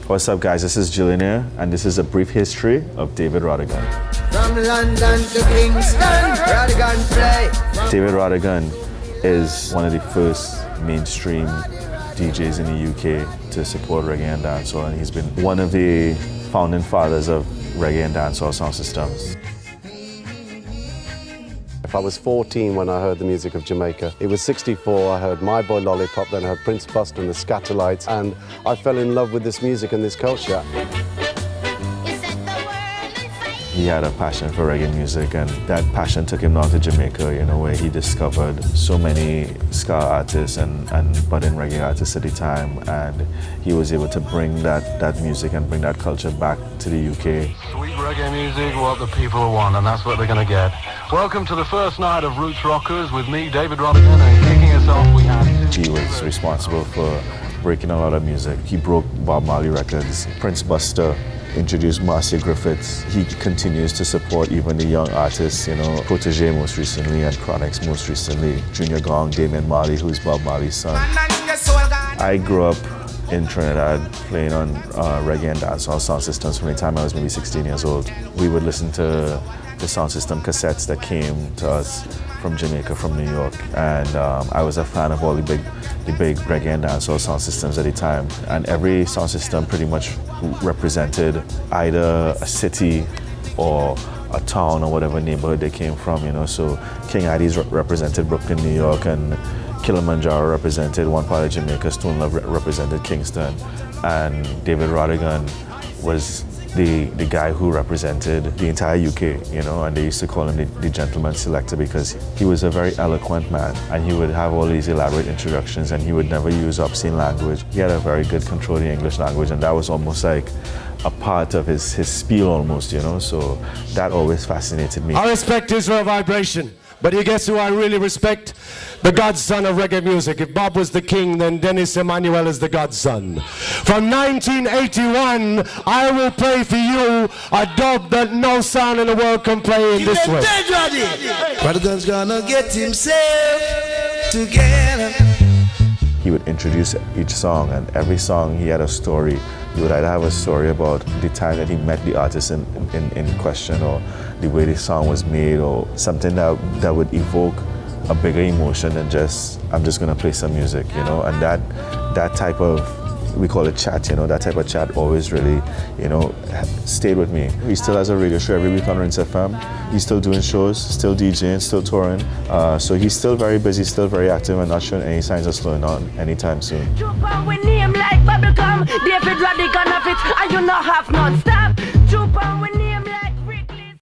What's up, guys? This is Jillionaire, and this is a brief history of David Rodigan. From London to Kingston, Rodigan play. David Rodigan is one of the first mainstream DJs in the UK to support reggae and dancehall, and he's been one of the founding fathers of reggae and dancehall sound systems. I was 14 when I heard the music of Jamaica. It was 64, I heard My Boy Lollipop, then I heard Prince Buster and the Scatterlights, and I fell in love with this music and this culture. He had a passion for reggae music, and that passion took him down to Jamaica, you know, where he discovered so many ska artists and budding reggae artists at the time, and he was able to bring that music and bring that culture back to the UK. Sweet reggae music, what the people want, and that's what they're going to get. Welcome to the first night of Roots Rockers with me, David Rodigan, and kicking us off we had... He was responsible for breaking a lot of music. He broke Bob Marley records. Prince Buster introduced Marcia Griffiths. He continues to support even the young artists, you know, Protégé most recently and Chronix most recently, Junior Gong, Damian Marley, who's Bob Marley's son. I grew up in Trinidad playing on reggae and dancehall sound systems from the time I was maybe 16 years old. We would listen to the sound system cassettes that came to us from Jamaica, from New York, and I was a fan of all the big reggae and dancehall sound systems at the time, and every sound system pretty much represented either a city or a town or whatever neighborhood they came from, you know. So King Addies represented Brooklyn, New York, and Kilimanjaro represented one part of Jamaica, Stone Love represented Kingston, and David Rodigan was the guy who represented the entire UK, you know, and they used to call him the gentleman selector because he was a very eloquent man, and he would have all these elaborate introductions, and he would never use obscene language. He had a very good control of the English language, and that was almost like a part of his spiel almost, you know, so that always fascinated me. I respect Israel vibration, but you guess who I really respect? The godson of reggae music. If Bob was the king, then Dennis Emmanuel is the godson. From 1981, I will play for you a dub that no sound in the world can play in this way. Rodigan's gonna get himself together. He would introduce each song, and every song he had a story. He would either have a story about the time that he met the artist in question, or the way the song was made, or something that would evoke a bigger emotion than just, I'm just gonna play some music, you know. And that type of, we call it chat, you know, that type of chat always really, you know, stayed with me. He still has a radio show every week on Rinse FM. He's still doing shows, still DJing, still touring. So he's still very busy, still very active, and not showing any signs of slowing down anytime soon. David Rodigan of it, and you not have none.